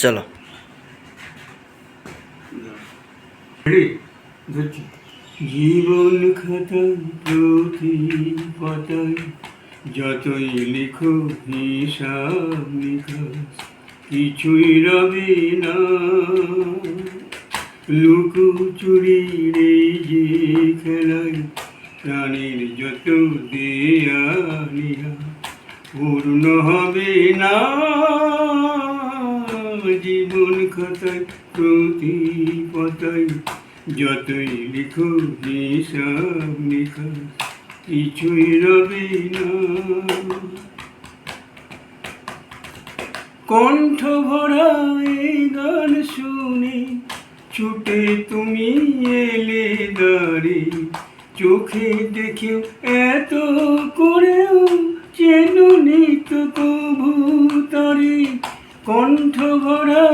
চলো। জীবন খাতায় প্রতি পাতায় যতই লিখো হিসাব নিকাশ কিছুই রবে না। লুকোচুরির এই যে খেলায় প্রাণের যত দেয়া নেয়া পূর্ণ হবে না। জীবন খাতায় প্রতি পাতায় যতই লিখো হিসাব নিকাশ কিছুই রবে না। কণ্ঠ ভরা এই গান শুনে ছুটে তুমি এলে দাঁড়ি, চোখে দেখেও এত করেও চেনুনি তো কবু তারি। কণ্ঠ ভরা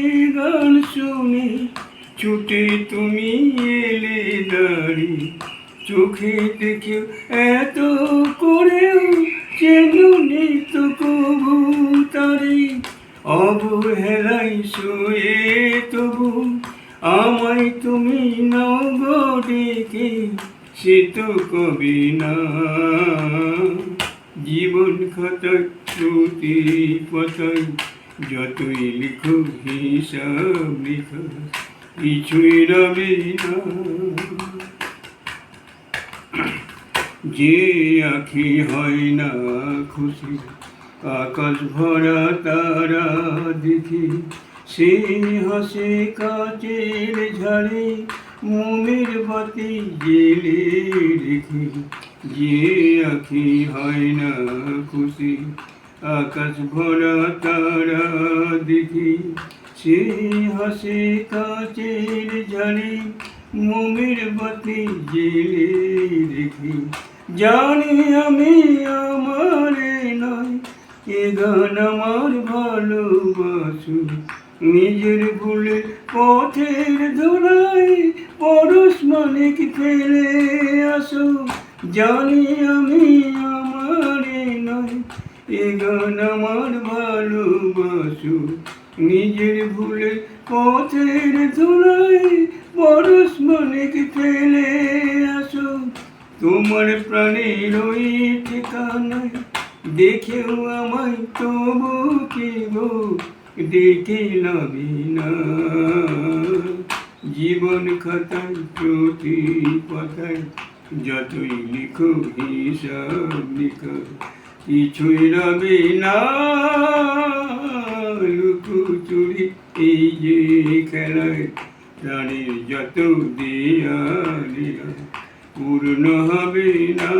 এই গান শুনে ছুটে তুমি এলে দাঁড়ি, চোখে দেখেও এত করেও চেনুনি তো কবু তারি। অবহেলাই শুয়ে তবু আমায় তুমি নাও গো ডেকে, সে তো কবি না। জীবন খাতায় প্রতি পাতায় যতই লিখো হিসাব নিকাশ কিছুই রবে না। যে আঁখি হয় না খুশি আকাশ ভরা তারা দেখি, সে হাসে কাচের ঝাড়ে মোমের বাতি জেলে রেখে। যে আঁখি হয় না খুশি আকাশ ভরা তারা দেখি, সে হাসে কাচের ঝাড়ে মোমের বাতি জেলে রেখে। জানি আমি আমারে নয় এ গান আমার ভালোবাসো, নিজের ভুলে পথের ধুলায় পরশ মানিক ফেলে আসো। জানি আমি আমারে নয় এ গান আমার ভালোবাসো, নিজের ভুলে পথের ধুলায় পরশ মানিক ফেলে আসো। তোমার প্রাণের ওই ঠিকানায় দেখেও আমায় তবু কি গো ডেকে নামি না। জীবন খাতায় প্রতি পাতায় যতই লিখো হিসাব নিকাশ কিছুই রবে না। লুকোচুরি এই যে খেলায় প্রাণের যত দেয়া নেয়া পূর্ণ হবে না।